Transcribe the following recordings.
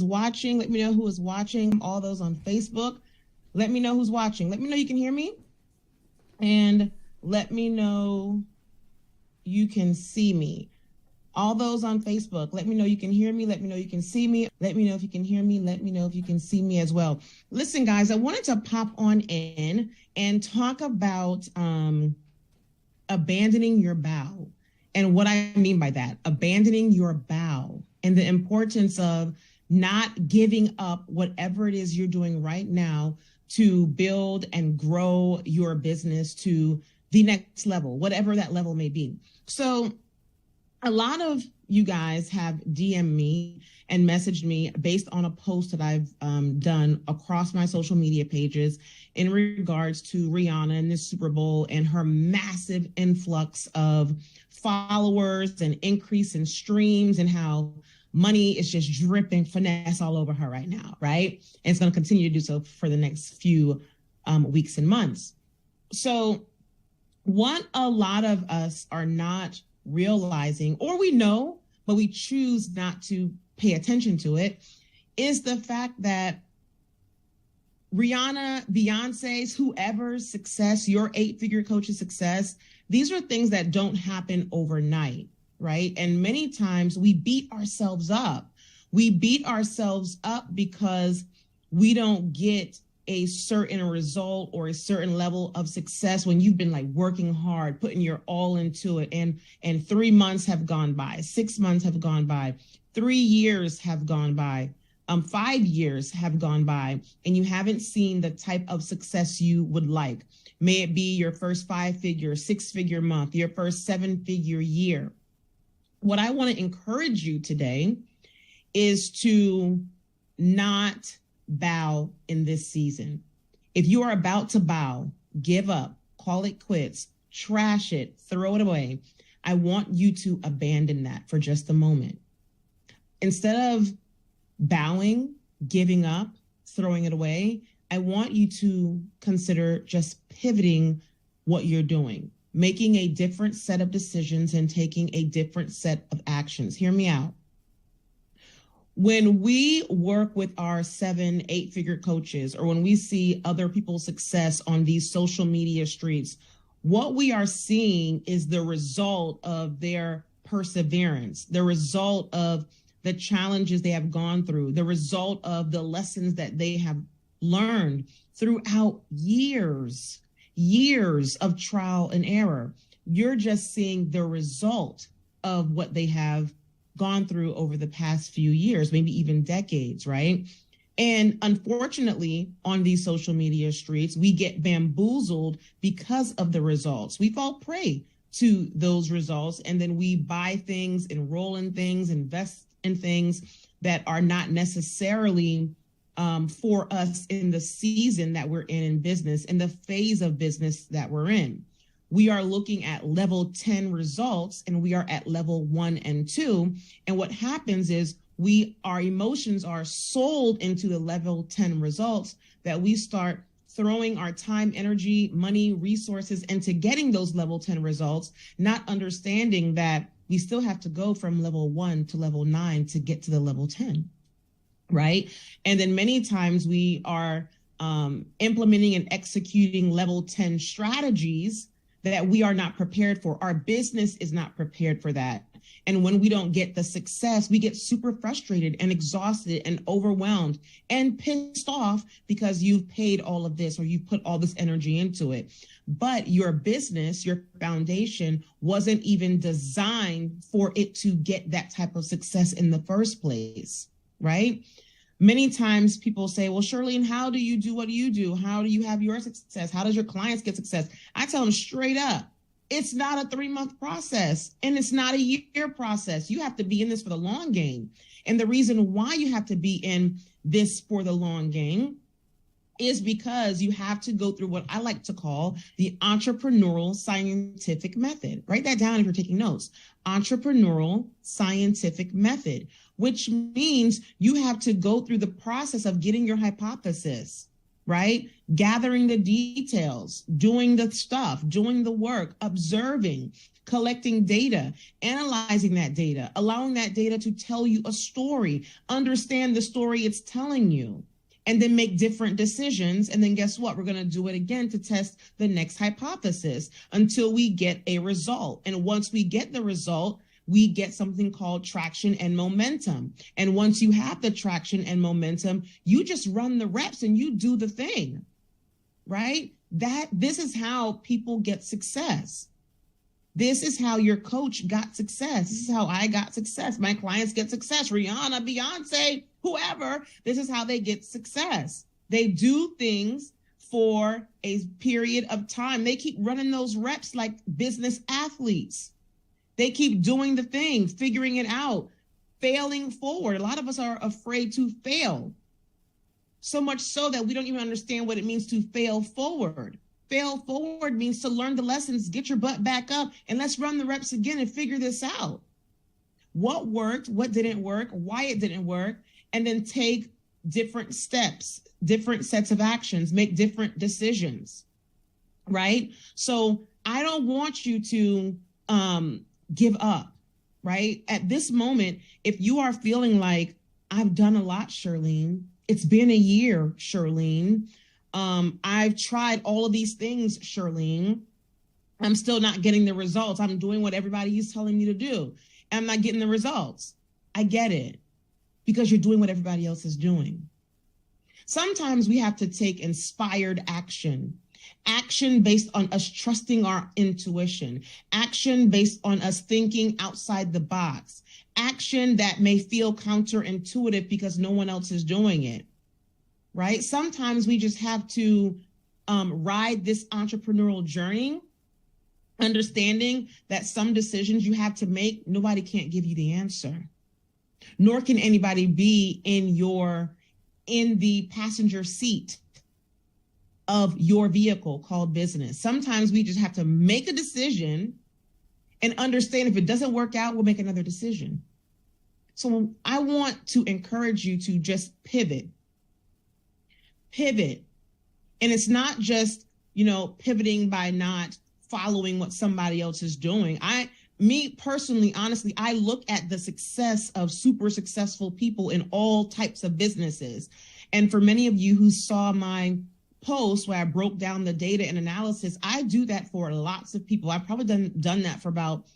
is watching. Let me know who is watching. All those on Facebook, let me know who's watching. Let me know you can hear me. And let me know you can see me. All those on Facebook, let me know you can hear me. Let me know you can see me. Let me know if you can hear me. Let me know if you can see me as well. Listen, guys, I wanted to pop on in and talk about abandoning your bow. And what I mean by that, abandoning your bow and the importance of not giving up whatever it is you're doing right now to build and grow your business to the next level, whatever that level may be. So a lot of you guys have DM'd me and messaged me based on a post that I've done across my social media pages in regards to Rihanna and the Super Bowl and her massive influx of followers and increase in streams and how money is just dripping finesse all over her right now, right? And it's going to continue to do so for the next few weeks and months. So what a lot of us are not realizing, or we know, but we choose not to pay attention to it, is the fact that Rihanna, Beyonce's, whoever's success, your 8-figure coach's success, these are things that don't happen overnight, right? And many times we beat ourselves up. We beat ourselves up because we don't get a certain result or a certain level of success when you've been like working hard, putting your all into it. And 3 months have gone by, 6 months have gone by, 3 years have gone by, 5 years have gone by, and you haven't seen the type of success you would like. May it be your first 5-figure, 6-figure month, your first 7-figure year. What I want to encourage you today is to not bow in this season. If you are about to bow, give up, call it quits, trash it, throw it away, I want you to abandon that for just a moment. Instead of bowing, giving up, throwing it away, I want you to consider just pivoting what you're doing, making a different set of decisions and taking a different set of actions. Hear me out. When we work with our 7, 8-figure coaches, or when we see other people's success on these social media streets, what we are seeing is the result of their perseverance, the result of the challenges they have gone through, the result of the lessons that they have learned throughout years of trial and error. You're just seeing the result of what they have gone through over the past few years, maybe even decades, right? And unfortunately, on these social media streets, we get bamboozled because of the results. We fall prey to those results, and then we buy things, enroll in things, invest in things that are not necessarily for us in the season that we're in business, in the phase of business that we're in. We are looking at level 10 results and we are at level 1 and 2. And what happens is our emotions are sold into the level 10 results that we start throwing our time, energy, money, resources into getting those level 10 results, not understanding that we still have to go from level 1 to level 9 to get to the level 10, right? And then many times we are implementing and executing level 10 strategies that we are not prepared for. Our business is not prepared for that. And when we don't get the success, we get super frustrated and exhausted and overwhelmed and pissed off because you've paid all of this or you've put all this energy into it. But your business, your foundation wasn't even designed for it to get that type of success in the first place, right? Many times people say, well, Shirley, how do you do what do you do? How do you have your success? How does your clients get success? I tell them straight up, it's not a 3-month process and it's not a year process. You have to be in this for the long game. And the reason why you have to be in this for the long game is because you have to go through what I like to call the entrepreneurial scientific method. Write that down if you're taking notes. Entrepreneurial scientific method, which means you have to go through the process of getting your hypothesis, right? Gathering the details, doing the stuff, doing the work, observing, collecting data, analyzing that data, allowing that data to tell you a story, understand the story it's telling you, and then make different decisions. And then guess what? We're going to do it again to test the next hypothesis until we get a result. And once we get the result, we get something called traction and momentum. And once you have the traction and momentum, you just run the reps and you do the thing, right? This is how people get success. This is how your coach got success. This is how I got success. My clients get success. Rihanna, Beyonce, whoever, this is how they get success. They do things for a period of time. They keep running those reps like business athletes. They keep doing the thing, figuring it out, failing forward. A lot of us are afraid to fail. So much so that we don't even understand what it means to fail forward. Fail forward means to learn the lessons, get your butt back up, and let's run the reps again and figure this out. What worked, what didn't work, why it didn't work, and then take different steps, different sets of actions, make different decisions, right? So I don't want you to give up, right? At this moment, if you are feeling like, I've done a lot, Shirlene, it's been a year, Shirlene, I've tried all of these things, Shirlene, I'm still not getting the results. I'm doing what everybody is telling me to do. I'm not getting the results. I get it, because you're doing what everybody else is doing. Sometimes we have to take inspired action. Action based on us trusting our intuition, action based on us thinking outside the box, action that may feel counterintuitive because no one else is doing it, right? Sometimes we just have to ride this entrepreneurial journey, understanding that some decisions you have to make, nobody can't give you the answer, nor can anybody be in the passenger seat of your vehicle called business. Sometimes we just have to make a decision and understand if it doesn't work out, we'll make another decision. So I want to encourage you to just pivot. And it's not just, pivoting by not following what somebody else is doing. Me personally, honestly, I look at the success of super successful people in all types of businesses. And for many of you who saw my post where I broke down the data and analysis, I do that for lots of people. I've probably done that for about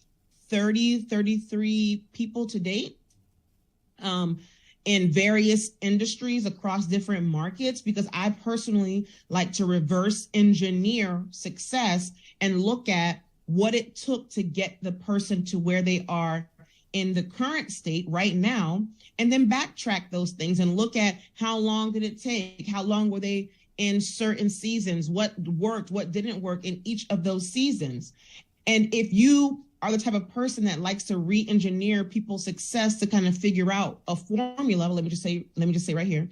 33 people to date in various industries across different markets, because I personally like to reverse engineer success and look at what it took to get the person to where they are in the current state right now, and then backtrack those things and look at how long did it take? How long were they in certain seasons? What worked, what didn't work in each of those seasons? And if you are the type of person that likes to re-engineer people's success to kind of figure out a formula, let me just say right here,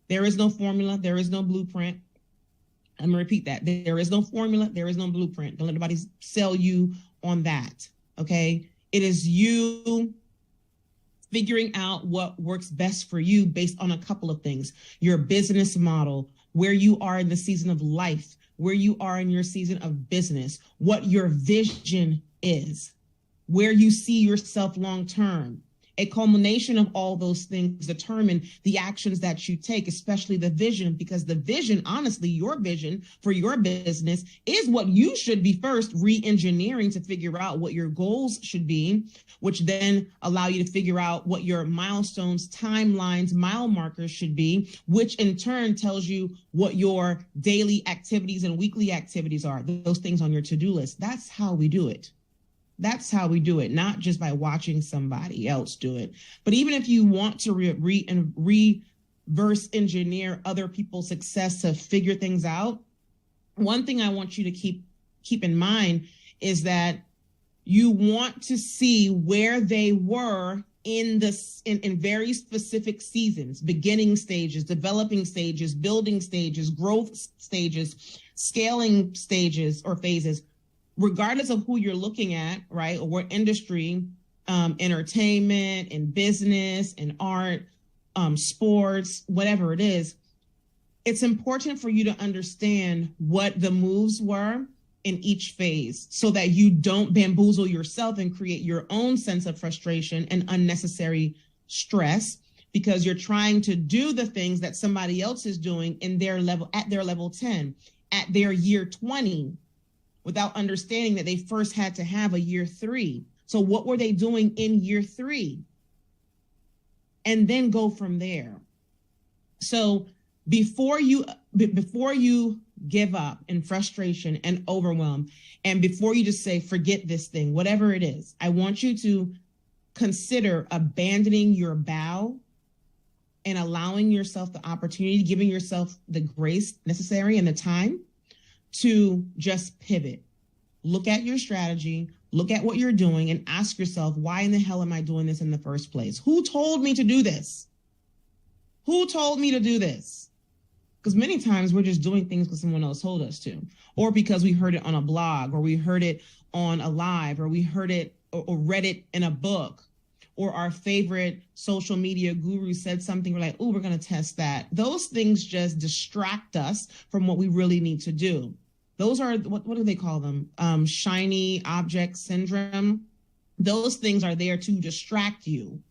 there is no formula, there is no blueprint. I'm gonna repeat that. There is no formula, there is no blueprint. Don't let anybody sell you on that, okay? It is you figuring out what works best for you based on a couple of things: your business model, where you are in the season of life, where you are in your season of business, what your vision is, where you see yourself long-term. A culmination of all those things determine the actions that you take, especially the vision, because the vision, honestly, your vision for your business is what you should be first re-engineering to figure out what your goals should be, which then allow you to figure out what your milestones, timelines, mile markers should be, which in turn tells you what your daily activities and weekly activities are, those things on your to-do list. That's how we do it. That's how we do it, not just by watching somebody else do it. But even if you want to reverse engineer other people's success to figure things out, one thing I want you to keep in mind is that you want to see where they were in very specific seasons: beginning stages, developing stages, building stages, growth stages, scaling stages or phases. Regardless of who you're looking at, right, or what industry, entertainment and business and art, sports, whatever it is, it's important for you to understand what the moves were in each phase so that you don't bamboozle yourself and create your own sense of frustration and unnecessary stress because you're trying to do the things that somebody else is doing in their level, at their level 10, at their year 20, without understanding that they first had to have a year 3. So what were they doing in year 3? And then go from there. So before you give up in frustration and overwhelm, and before you just say, forget this thing, whatever it is, I want you to consider abandoning your bow and allowing yourself the opportunity, giving yourself the grace necessary and the time to just pivot. Look at your strategy, look at what you're doing, and ask yourself, why in the hell am I doing this in the first place? Who told me to do this? Who told me to do this? Because many times we're just doing things because someone else told us to, or because we heard it on a blog, or we heard it on a live, or we heard it or read it in a book, or our favorite social media guru said something. We're like, oh, we're going to test that. Those things just distract us from what we really need to do. Those are, what do they call them? Shiny object syndrome. Those things are there to distract you,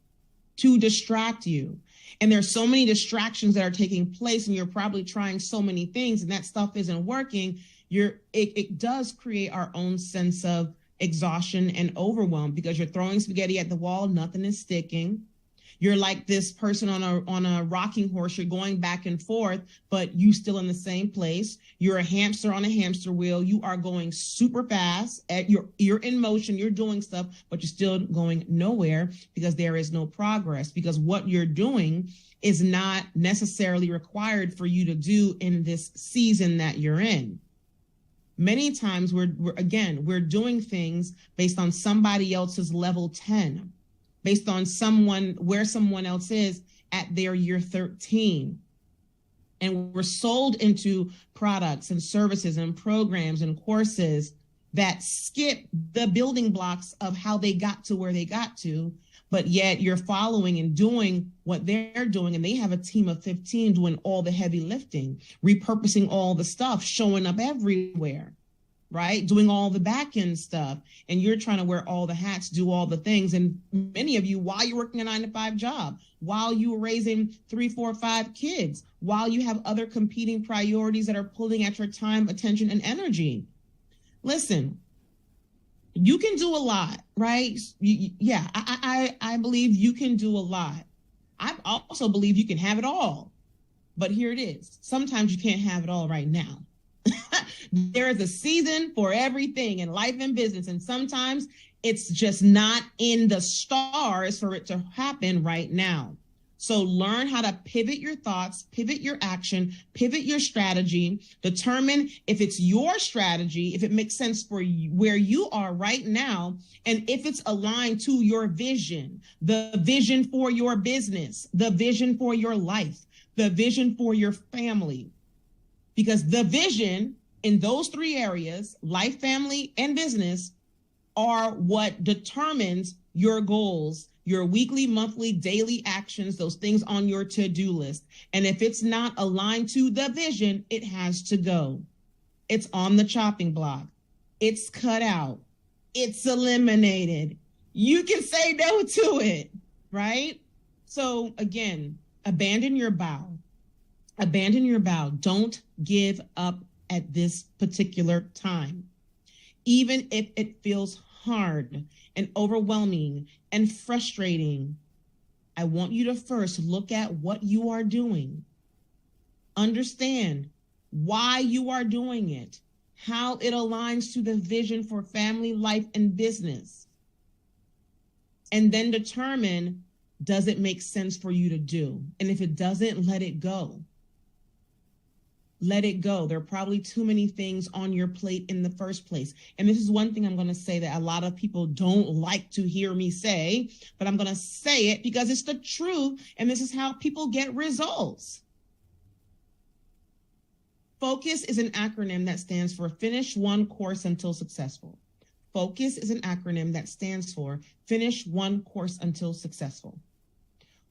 And there's so many distractions that are taking place, and you're probably trying so many things and that stuff isn't working. It does create our own sense of exhaustion and overwhelm because you're throwing spaghetti at the wall, nothing is sticking. You're like this person on a rocking horse. You're going back and forth, but you still in the same place. You're a hamster on a hamster wheel. You are going super fast. You're in motion. You're doing stuff, but you're still going nowhere because there is no progress. Because what you're doing is not necessarily required for you to do in this season that you're in. Many times we're doing things based on somebody else's level 10. Based on where someone else is at their year 13. And we're sold into products and services and programs and courses that skip the building blocks of how they got to where they got to, but yet you're following and doing what they're doing, and they have a team of 15 doing all the heavy lifting, repurposing all the stuff, showing up everywhere. Right? Doing all the back end stuff. And you're trying to wear all the hats, do all the things. And many of you, while you're working a 9-to-5 job, while you were raising 3, 4, 5 kids, while you have other competing priorities that are pulling at your time, attention, and energy. Listen, you can do a lot, right? I believe you can do a lot. I also believe you can have it all. But here it is. Sometimes you can't have it all right now. There is a season for everything in life and business, and sometimes it's just not in the stars for it to happen right now. So learn how to pivot your thoughts, pivot your action, pivot your strategy, determine if it's your strategy, if it makes sense for you, where you are right now, and if it's aligned to your vision, the vision for your business, the vision for your life, the vision for your family. Because the vision in those 3 areas, life, family, and business, are what determines your goals, your weekly, monthly, daily actions, those things on your to-do list. And if it's not aligned to the vision, it has to go. It's on the chopping block. It's cut out. It's eliminated. You can say no to it, right? So again, abandon your bow. Abandon your bow. Don't give up at this particular time. Even if it feels hard and overwhelming and frustrating, I want you to first look at what you are doing. Understand why you are doing it, how it aligns to the vision for family, life, and business. And then determine, does it make sense for you to do? And if it doesn't, let it go. Let it go. There are probably too many things on your plate in the first place. And this is one thing I'm going to say that a lot of people don't like to hear me say, but I'm going to say it because it's the truth. And this is how people get results. FOCUS is an acronym that stands for Finish One Course Until Successful. FOCUS is an acronym that stands for Finish One Course Until Successful.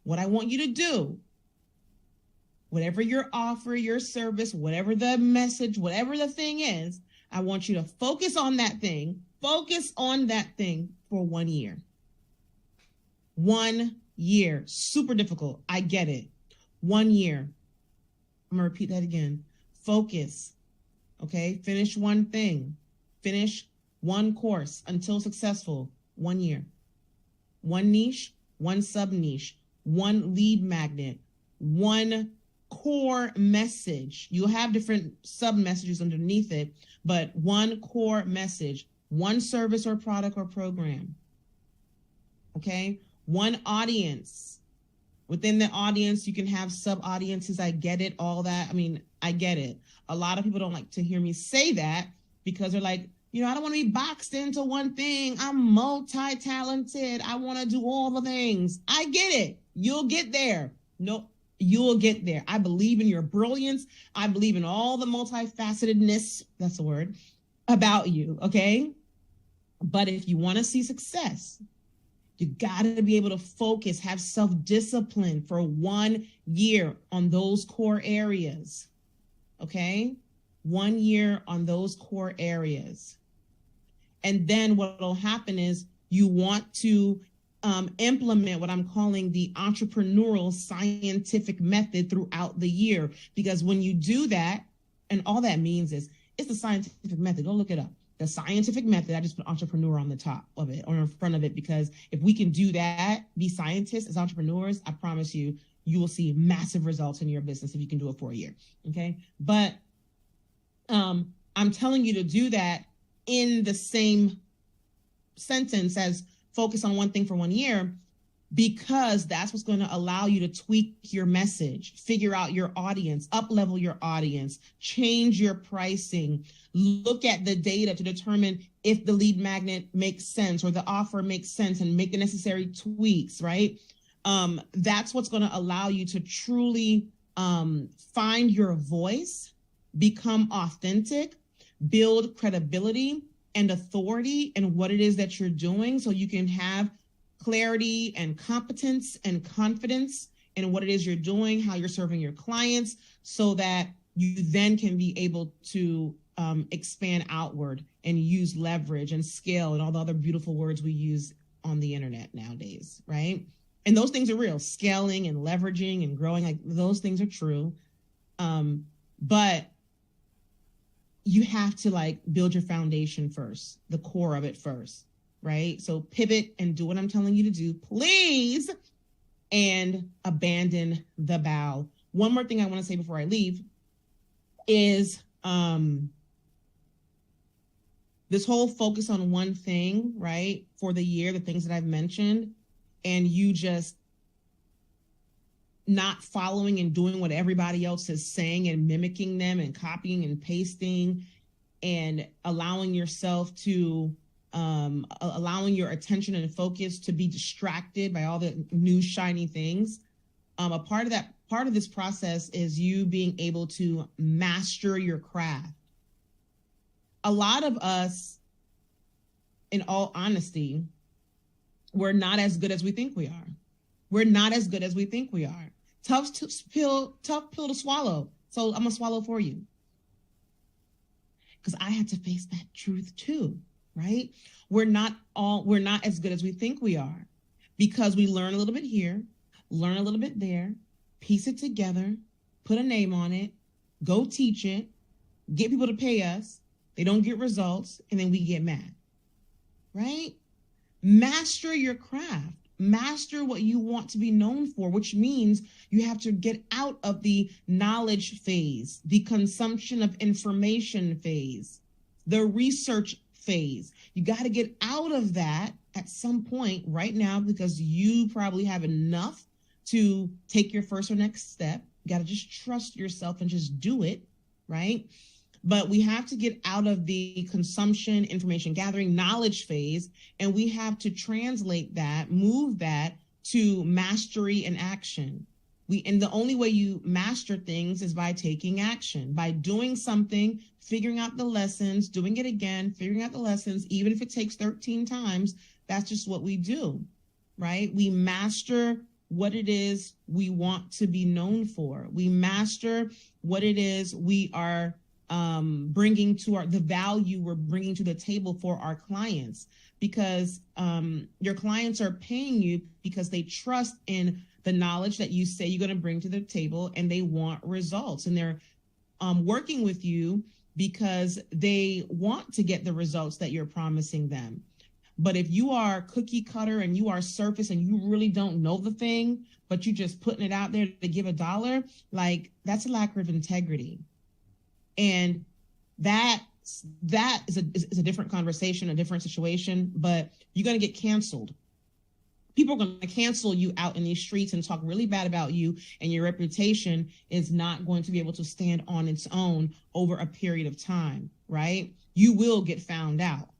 What I want you to do, whatever your offer, your service, whatever the message, whatever the thing is, I want you to focus on that thing. Focus on that thing for 1 year. 1 year. Super difficult. I get it. 1 year. I'm going to repeat that again. Focus. Okay. Finish one thing. Finish one course until successful. 1 year. One niche, one sub niche, one lead magnet, one core message. You'll have different sub messages underneath it, but one core message, one service or product or program. Okay. One audience. Within the audience, you can have sub audiences. I get it. All that. I mean, I get it. A lot of people don't like to hear me say that because they're like, you know, I don't want to be boxed into one thing. I'm multi-talented. I want to do all the things. I get it. You'll get there. No, you'll get there. I believe in your brilliance. I believe in all the multifacetedness, that's the word, about you, okay? But if you want to see success, you got to be able to focus, have self-discipline for 1 year on those core areas, okay? 1 year on those core areas. And then what will happen is you want to implement what I'm calling the entrepreneurial scientific method throughout the year. Because when you do that, and all that means is it's the scientific method. Go look it up. The scientific method, I just put entrepreneur on the top of it or in front of it, because if we can do that, be scientists as entrepreneurs, I promise you, you will see massive results in your business if you can do it for a year. Okay. But I'm telling you to do that in the same sentence as focus on one thing for 1 year, because that's what's going to allow you to tweak your message, figure out your audience, up-level your audience, change your pricing, look at the data to determine if the lead magnet makes sense or the offer makes sense and make the necessary tweaks, right? That's what's going to allow you to truly find your voice, become authentic, build credibility and authority in what it is that you're doing, so you can have clarity and competence and confidence in what it is you're doing, how you're serving your clients, so that you then can be able to expand outward and use leverage and scale and all the other beautiful words we use on the internet nowadays, right? And those things are real. Scaling and leveraging and growing, like those things are true. But you have to like build your foundation first, the core of it first, right? So pivot and do what I'm telling you to do, please, and abandon the bow. One more thing I want to say before I leave is this whole focus on one thing, right? For the year, the things that I've mentioned, and you just not following and doing what everybody else is saying and mimicking them and copying and pasting and allowing yourself to, allowing your attention and focus to be distracted by all the new shiny things. A part of this process is you being able to master your craft. A lot of us, in all honesty, we're not as good as we think we are. We're not as good as we think we are. Tough pill to swallow. So I'm gonna swallow for you, because I had to face that truth too, right? We're not as good as we think we are, because we learn a little bit here, learn a little bit there, piece it together, put a name on it, go teach it, get people to pay us. They don't get results, and then we get mad, right? Master your craft. Master what you want to be known for, which means you have to get out of the knowledge phase, the consumption of information phase, the research phase. You got to get out of that at some point right now, because you probably have enough to take your first or next step. You got to just trust yourself and just do it, right? But we have to get out of the consumption, information gathering, knowledge phase, and we have to translate that, move that to mastery and action. And the only way you master things is by taking action, by doing something, figuring out the lessons, doing it again, figuring out the lessons, even if it takes 13 times. That's just what we do, right? We master what it is we want to be known for. We master what it is we are bringing to the value we're bringing to the table for our clients, because your clients are paying you because they trust in the knowledge that you say you're going to bring to the table, and they want results, and they're working with you because they want to get the results that you're promising them. But if you are cookie cutter and you are surface and you really don't know the thing, but you're just putting it out there to give $1, like, that's a lack of integrity. And that is a different conversation, a different situation, but you're going to get canceled. People are going to cancel you out in these streets and talk really bad about you, and your reputation is not going to be able to stand on its own over a period of time, right? You will get found out,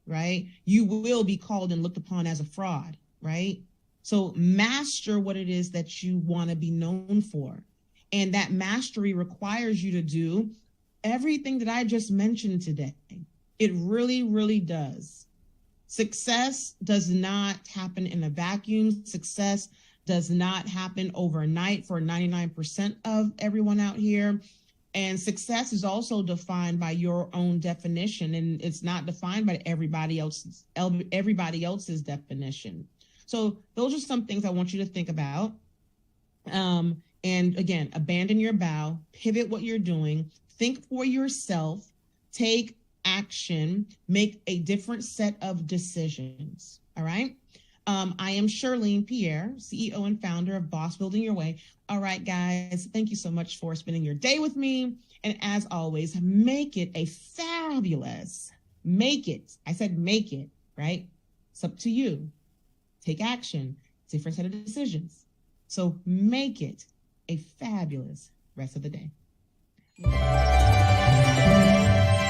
right? You will be called and looked upon as a fraud, right? So master what it is that you want to be known for. And that mastery requires you to do everything that I just mentioned today. It really, really does. Success does not happen in a vacuum. Success does not happen overnight for 99% of everyone out here. And success is also defined by your own definition, and it's not defined by everybody else's definition. So those are some things I want you to think about. And again, abandon your bow, pivot what you're doing, think for yourself, take action, make a different set of decisions. All right. I am Charlene Pierre, CEO and founder of Boss Building Your Way. All right, guys, thank you so much for spending your day with me. And as always, make it a fabulous, I said make it, right? It's up to you. Take action, different set of decisions. So make it a fabulous rest of the day.